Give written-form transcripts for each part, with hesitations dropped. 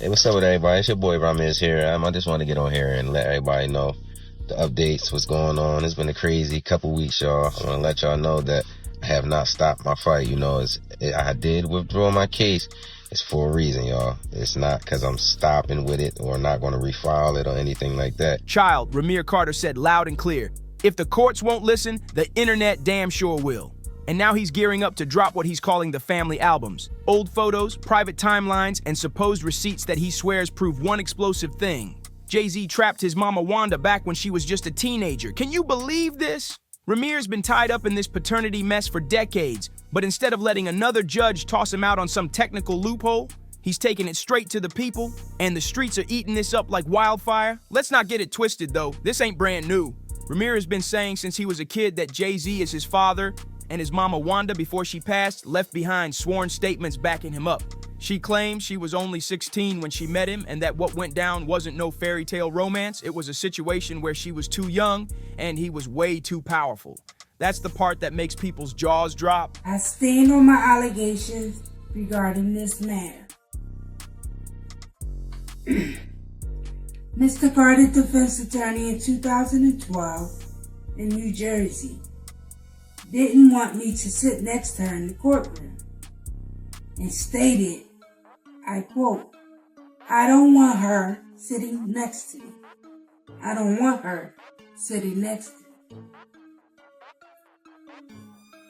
Hey, what's up with everybody? It's your boy Rymir here. I just want to get on here and let everybody know the updates, what's going on. It's been a crazy couple weeks, y'all. I want to let y'all know that I have not stopped my fight. You know, I did withdraw my case. It's for a reason, y'all. It's not because I'm stopping with it or not going to refile it or anything like that. Child, Rymir Carter said loud and clear, if the courts won't listen, the internet damn sure will. And now he's gearing up to drop what he's calling the family albums. Old photos, private timelines, and supposed receipts that he swears prove one explosive thing. Jay-Z trapped his mama Wanda back when she was just a teenager. Can you believe this? Rymir's been tied up in this paternity mess for decades, but instead of letting another judge toss him out on some technical loophole, he's taking it straight to the people, and the streets are eating this up like wildfire. Let's not get it twisted, though. This ain't brand new. Rymir has been saying since he was a kid that Jay-Z is his father, and his mama Wanda, before she passed, left behind sworn statements backing him up. She claims she was only 16 when she met him and that what went down wasn't no fairy tale romance. It was a situation where she was too young and he was way too powerful. That's the part that makes people's jaws drop. I stand on my allegations regarding this matter. Mr. Carter, defense attorney in 2012 in New Jersey, didn't want me to sit next to her in the courtroom and stated, I quote, I don't want her sitting next to me. I don't want her sitting next to me.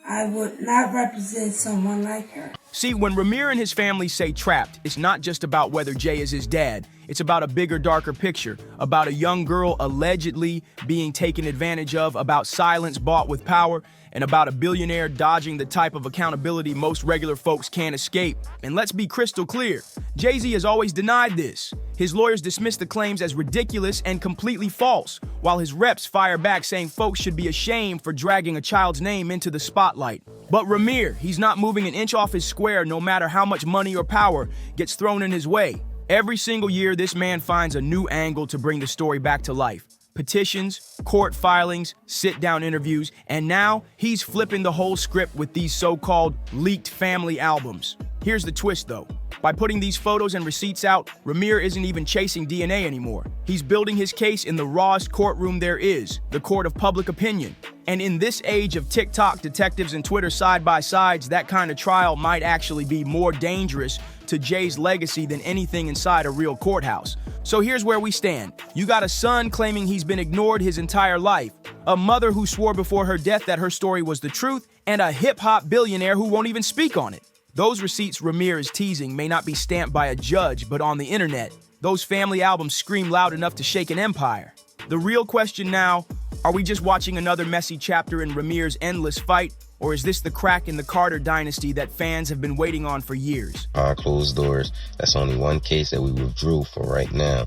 I would not represent someone like her. See, when Rymir and his family say trapped, it's not just about whether Jay is his dad. It's about a bigger, darker picture, about a young girl allegedly being taken advantage of, about silence bought with power, and about a billionaire dodging the type of accountability most regular folks can't escape. And let's be crystal clear, Jay-Z has always denied this. His lawyers dismiss the claims as ridiculous and completely false, while his reps fire back saying folks should be ashamed for dragging a child's name into the spotlight. But Rymir, he's not moving an inch off his square no matter how much money or power gets thrown in his way. Every single year, this man finds a new angle to bring the story back to life. Petitions, court filings, sit-down interviews, and now he's flipping the whole script with these so-called leaked family albums. Here's the twist, though. By putting these photos and receipts out, Rymir isn't even chasing DNA anymore. He's building his case in the rawest courtroom there is, the court of public opinion. And in this age of TikTok detectives and Twitter side-by-sides, that kind of trial might actually be more dangerous to Jay's legacy than anything inside a real courthouse. So here's where we stand. You got a son claiming he's been ignored his entire life, a mother who swore before her death that her story was the truth, and a hip-hop billionaire who won't even speak on it. Those receipts Rymir is teasing may not be stamped by a judge, but on the internet, those family albums scream loud enough to shake an empire. The real question now, are we just watching another messy chapter in Rymir's endless fight, or is this the crack in the Carter dynasty that fans have been waiting on for years? Behind closed doors, that's only one case that we withdrew for right now,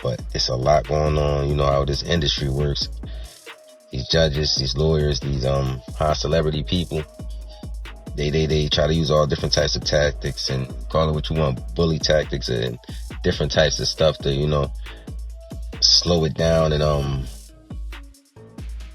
but it's a lot going on. You know how this industry works. These judges, these lawyers, these high celebrity people, they try to use all different types of tactics and call it what you want, bully tactics and different types of stuff to, you know, slow it down and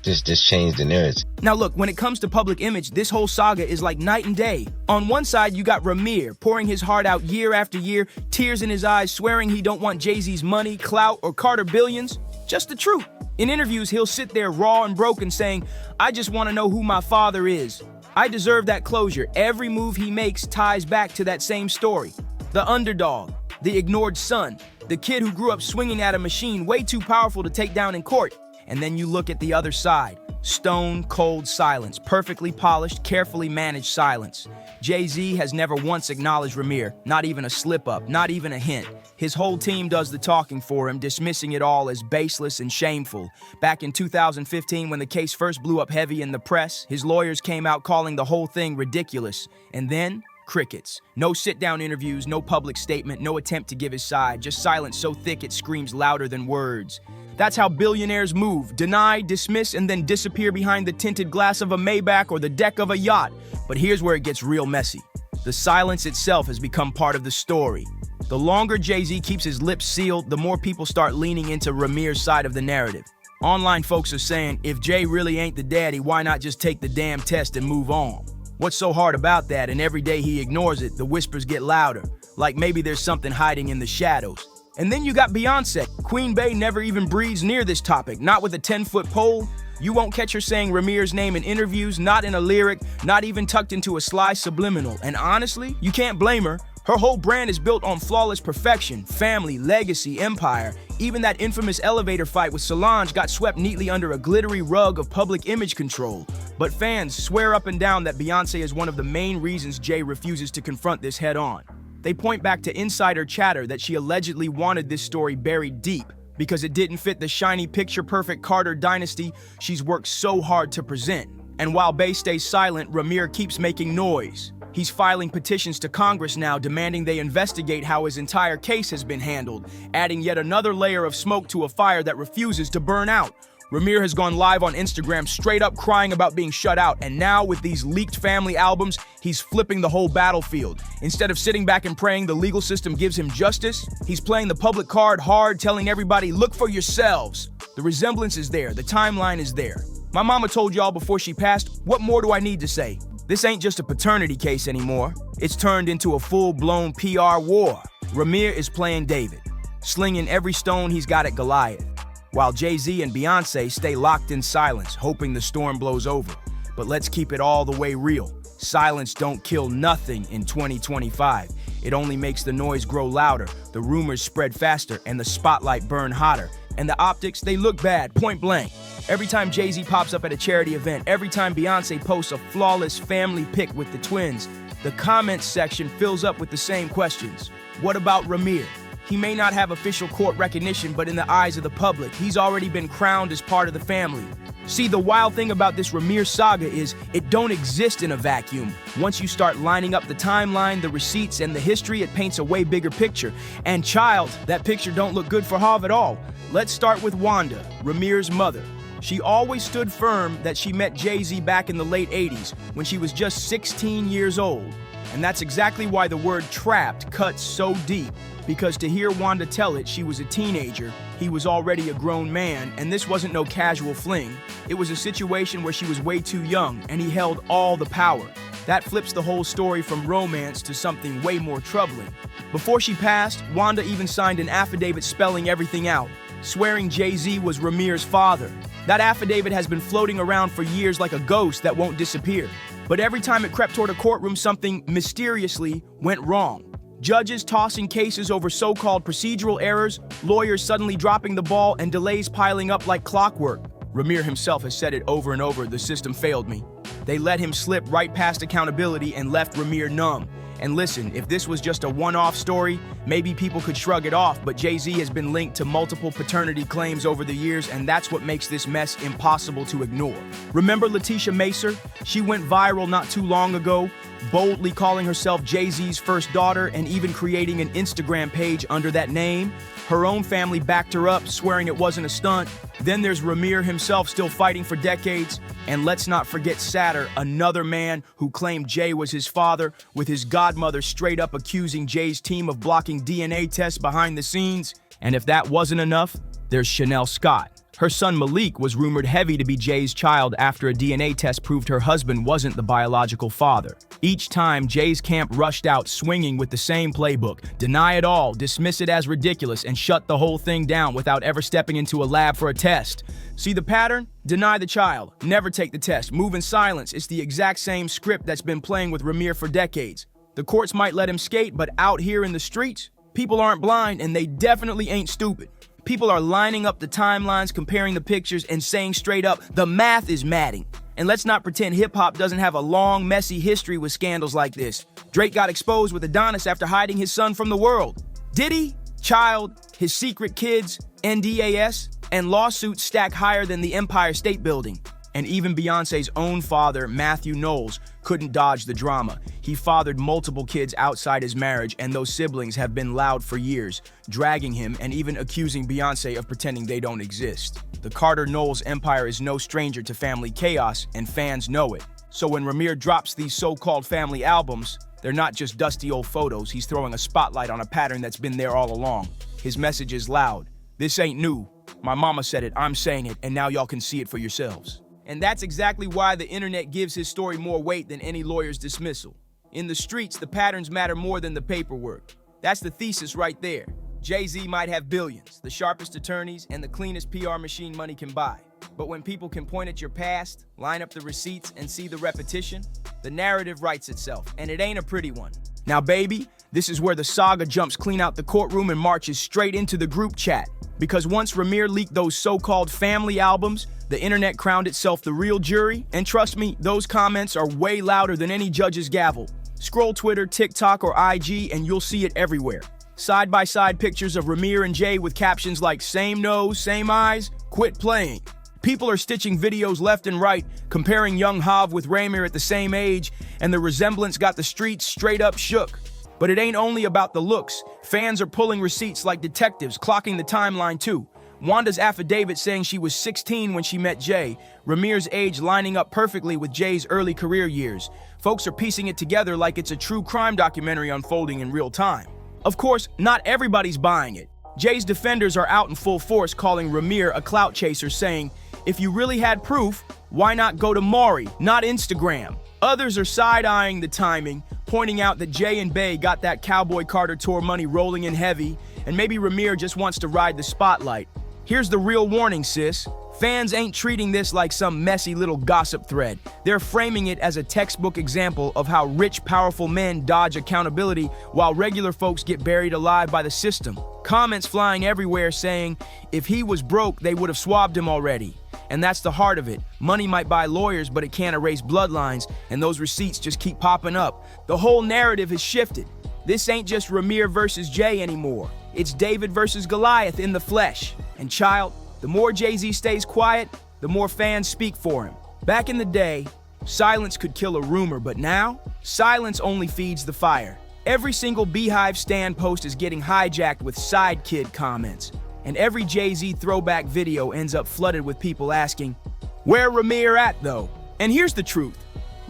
just change the narrative. Now look, when it comes to public image, this whole saga is like night and day. On one side, you got Rymir pouring his heart out year after year, tears in his eyes, swearing he don't want Jay-Z's money, clout, or Carter billions. Just the truth. In interviews, he'll sit there raw and broken saying, I just want to know who my father is. I deserve that closure. Every move he makes ties back to that same story. The underdog, the ignored son, the kid who grew up swinging at a machine way too powerful to take down in court. And then you look at the other side. Stone cold silence, perfectly polished, carefully managed silence. Jay-Z has never once acknowledged Rymir, not even a slip-up, not even a hint. His whole team does the talking for him, dismissing it all as baseless and shameful. Back in 2015, when the case first blew up heavy in the press, his lawyers came out calling the whole thing ridiculous. And then, crickets. No sit-down interviews, no public statement, no attempt to give his side, just silence so thick it screams louder than words. That's how billionaires move, deny, dismiss, and then disappear behind the tinted glass of a Maybach or the deck of a yacht. But here's where it gets real messy. The silence itself has become part of the story. The longer Jay-Z keeps his lips sealed, the more people start leaning into Rymir's side of the narrative. Online folks are saying, if Jay really ain't the daddy, why not just take the damn test and move on? What's so hard about that? And every day he ignores it, the whispers get louder. like maybe there's something hiding in the shadows. And then you got Beyonce. Queen Bey never even breathes near this topic, not with a 10-foot pole. You won't catch her saying Rymir's name in interviews, not in a lyric, not even tucked into a sly subliminal. And honestly, you can't blame her. Her whole brand is built on flawless perfection, family, legacy, empire. Even that infamous elevator fight with Solange got swept neatly under a glittery rug of public image control. But fans swear up and down that Beyonce is one of the main reasons Jay refuses to confront this head-on. They point back to insider chatter that she allegedly wanted this story buried deep because it didn't fit the shiny picture-perfect Carter dynasty she's worked so hard to present. And while Bey stays silent, Rymir keeps making noise. He's filing petitions to Congress now demanding they investigate how his entire case has been handled, adding yet another layer of smoke to a fire that refuses to burn out. Rymir has gone live on Instagram straight up crying about being shut out, and now with these leaked family albums, he's flipping the whole battlefield. Instead of sitting back and praying the legal system gives him justice, he's playing the public card hard, telling everybody, look for yourselves. The resemblance is there, the timeline is there. My mama told y'all before she passed, what more do I need to say? This ain't just a paternity case anymore. It's turned into a full-blown PR war. Rymir is playing David, slinging every stone he's got at Goliath, while Jay-Z and Beyonce stay locked in silence, hoping the storm blows over. But let's keep it all the way real. Silence don't kill nothing in 2025. It only makes the noise grow louder, the rumors spread faster, and the spotlight burn hotter. And the optics, they look bad, point blank. Every time Jay-Z pops up at a charity event, every time Beyonce posts a flawless family pic with the twins, the comments section fills up with the same questions. What about Rymir? He may not have official court recognition, but in the eyes of the public, he's already been crowned as part of the family. See, the wild thing about this Rymir saga is it don't exist in a vacuum. Once you start lining up the timeline, the receipts, and the history, it paints a way bigger picture. And child, that picture don't look good for Harv at all. Let's start with Wanda, Rymir's mother. She always stood firm that she met Jay-Z back in the late 80s when she was just 16 years old. And that's exactly why the word trapped cuts so deep. Because to hear Wanda tell it, she was a teenager, he was already a grown man, and this wasn't no casual fling. It was a situation where she was way too young, and he held all the power. That flips the whole story from romance to something way more troubling. Before she passed, Wanda even signed an affidavit spelling everything out, swearing Jay-Z was Rymir's father. That affidavit has been floating around for years like a ghost that won't disappear. But every time it crept toward a courtroom, something mysteriously went wrong. Judges tossing cases over so-called procedural errors, lawyers suddenly dropping the ball, and delays piling up like clockwork. Rymir himself has said it over and over, the system failed me. They let him slip right past accountability and left Rymir numb. And listen, if this was just a one-off story, maybe people could shrug it off, but Jay-Z has been linked to multiple paternity claims over the years, and that's what makes this mess impossible to ignore. Remember Letitia Macer? She went viral not too long ago, boldly calling herself Jay-Z's first daughter and even creating an Instagram page under that name. Her own family backed her up, swearing it wasn't a stunt. Then there's Rymir himself still fighting for decades. And let's not forget Satter, another man who claimed Jay was his father, with his godmother straight up accusing Jay's team of blocking DNA tests behind the scenes. And if that wasn't enough, there's Chanel Scott. Her son Malik was rumored heavy to be Jay's child after a DNA test proved her husband wasn't the biological father. Each time, Jay's camp rushed out swinging with the same playbook. Deny it all, dismiss it as ridiculous, and shut the whole thing down without ever stepping into a lab for a test. See the pattern? Deny the child, never take the test, move in silence. It's the exact same script that's been playing with Rymir for decades. The courts might let him skate, but out here in the streets, people aren't blind and they definitely ain't stupid. People are lining up the timelines, comparing the pictures, and saying straight up, the math is matting. And let's not pretend hip-hop doesn't have a long, messy history with scandals like this. Drake got exposed with Adonis after hiding his son from the world. Did he? Child, his secret kids, NDAS, and lawsuits stack higher than the Empire State Building. And even Beyonce's own father, Matthew Knowles, couldn't dodge the drama. He fathered multiple kids outside his marriage, and those siblings have been loud for years, dragging him and even accusing Beyonce of pretending they don't exist. The Carter-Knowles empire is no stranger to family chaos, and fans know it. So when Rymir drops these so-called family albums, they're not just dusty old photos. He's throwing a spotlight on a pattern that's been there all along. His message is loud. This ain't new. My mama said it, I'm saying it, and now y'all can see it for yourselves. And that's exactly why the internet gives his story more weight than any lawyer's dismissal. In the streets, the patterns matter more than the paperwork. That's the thesis right there. Jay-Z might have billions, the sharpest attorneys, and the cleanest PR machine money can buy. But when people can point at your past, line up the receipts, and see the repetition, the narrative writes itself, and it ain't a pretty one. Now, baby, this is where the saga jumps clean out the courtroom and marches straight into the group chat. Because once Rymir leaked those so-called family albums, the internet crowned itself the real jury, and trust me, those comments are way louder than any judge's gavel. Scroll Twitter, TikTok, or IG, and you'll see it everywhere. Side-by-side pictures of Rymir and Jay with captions like "same nose, same eyes, quit playing." People are stitching videos left and right, comparing young Hav with Rymir at the same age, and the resemblance got the streets straight up shook. But it ain't only about the looks. Fans are pulling receipts like detectives, clocking the timeline too. Wanda's affidavit saying she was 16 when she met Jay, Rymir's age lining up perfectly with Jay's early career years. Folks are piecing it together like it's a true crime documentary unfolding in real time. Of course, not everybody's buying it. Jay's defenders are out in full force calling Rymir a clout chaser, saying, if you really had proof, why not go to Maury, not Instagram? Others are side-eyeing the timing, pointing out that Jay and Bey got that Cowboy Carter tour money rolling in heavy, and maybe Rymir just wants to ride the spotlight. Here's the real warning, sis. Fans ain't treating this like some messy little gossip thread. They're framing it as a textbook example of how rich, powerful men dodge accountability while regular folks get buried alive by the system. Comments flying everywhere saying, if he was broke, they would have swabbed him already. And that's the heart of it. Money might buy lawyers, but it can't erase bloodlines, and those receipts just keep popping up. The whole narrative has shifted. This ain't just Rymir versus Jay anymore. It's David versus Goliath in the flesh. And child, the more Jay-Z stays quiet, the more fans speak for him. Back in the day, silence could kill a rumor, but now, silence only feeds the fire. Every single Beehive Stan post is getting hijacked with side kid comments. And every Jay-Z throwback video ends up flooded with people asking, where Rymir at though? And here's the truth.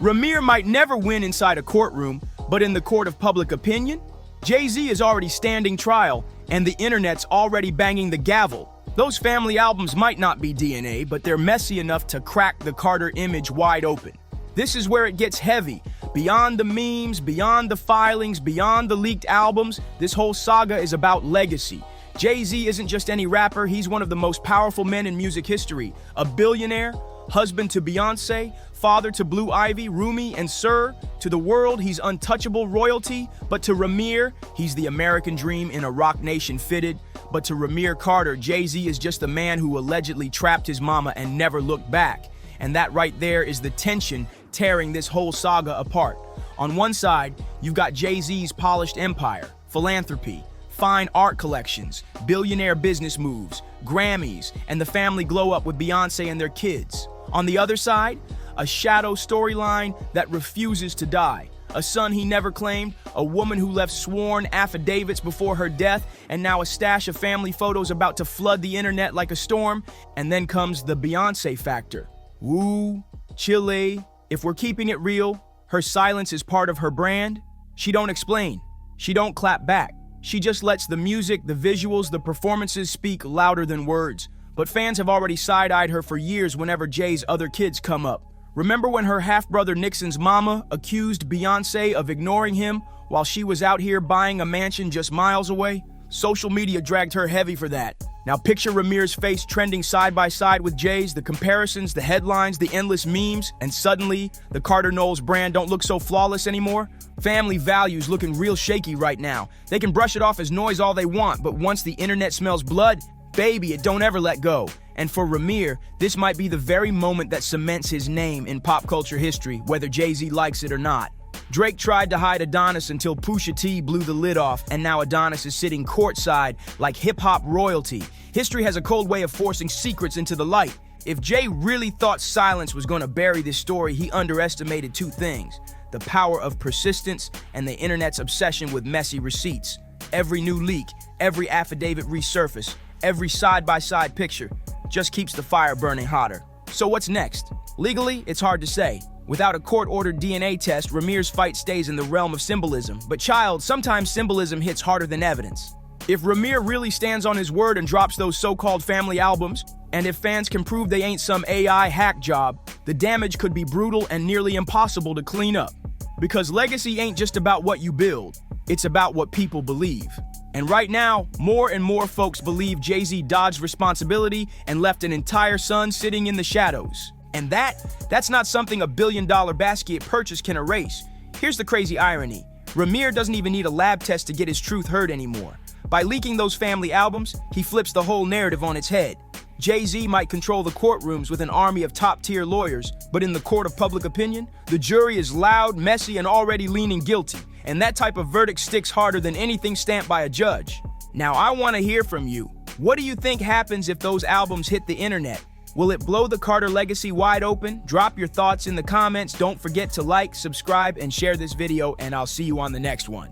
Rymir might never win inside a courtroom, but in the court of public opinion, Jay-Z is already standing trial, and the internet's already banging the gavel. Those family albums might not be DNA, but they're messy enough to crack the Carter image wide open. This is where it gets heavy. Beyond the memes, beyond the filings, beyond the leaked albums, this whole saga is about legacy. Jay-Z isn't just any rapper, he's one of the most powerful men in music history. A billionaire, husband to Beyonce, father to Blue Ivy, Rumi, and Sir. To the world, he's untouchable royalty, but to Rymir, he's the American dream in a rock nation fitted. But to Rymir Carter, Jay-Z is just a man who allegedly trapped his mama and never looked back. And that right there is the tension tearing this whole saga apart. On one side, you've got Jay-Z's polished empire, philanthropy, fine art collections, billionaire business moves, Grammys, and the family glow up with Beyonce and their kids. On the other side, a shadow storyline that refuses to die. A son he never claimed, a woman who left sworn affidavits before her death, and now a stash of family photos about to flood the internet like a storm. And then comes the Beyonce factor. Woo, Chile. If we're keeping it real, her silence is part of her brand. She don't explain. She don't clap back. She just lets the music, the visuals, the performances speak louder than words. But fans have already side-eyed her for years whenever Jay's other kids come up. Remember when her half-brother Nixon's mama accused Beyonce of ignoring him while she was out here buying a mansion just miles away? Social media dragged her heavy for that. Now picture Rymir's face trending side by side with Jay's, the comparisons, the headlines, the endless memes, and suddenly, the Carter Knowles brand don't look so flawless anymore. Family values looking real shaky right now. They can brush it off as noise all they want, but once the internet smells blood, baby, it don't ever let go. And for Rymir, this might be the very moment that cements his name in pop culture history, whether Jay-Z likes it or not. Drake tried to hide Adonis until Pusha T blew the lid off, and now Adonis is sitting courtside like hip-hop royalty. History has a cold way of forcing secrets into the light. If Jay really thought silence was going to bury this story, he underestimated two things: the power of persistence and the internet's obsession with messy receipts. Every new leak, every affidavit resurface, every side-by-side picture just keeps the fire burning hotter. So what's next? Legally, it's hard to say. Without a court-ordered DNA test, Rymir's fight stays in the realm of symbolism. But child, sometimes symbolism hits harder than evidence. If Rymir really stands on his word and drops those so-called family albums, and if fans can prove they ain't some AI hack job, the damage could be brutal and nearly impossible to clean up. Because legacy ain't just about what you build. It's about what people believe. And right now, more and more folks believe Jay-Z dodged responsibility and left an entire son sitting in the shadows. And that's not something a billion-dollar Basquiat purchase can erase. Here's the crazy irony. Rymir doesn't even need a lab test to get his truth heard anymore. By leaking those family albums, he flips the whole narrative on its head. Jay-Z might control the courtrooms with an army of top-tier lawyers, but in the court of public opinion, the jury is loud, messy, and already leaning guilty. And that type of verdict sticks harder than anything stamped by a judge. Now, I want to hear from you. What do you think happens if those albums hit the internet? Will it blow the Carter legacy wide open? Drop your thoughts in the comments. Don't forget to like, subscribe, and share this video, and I'll see you on the next one.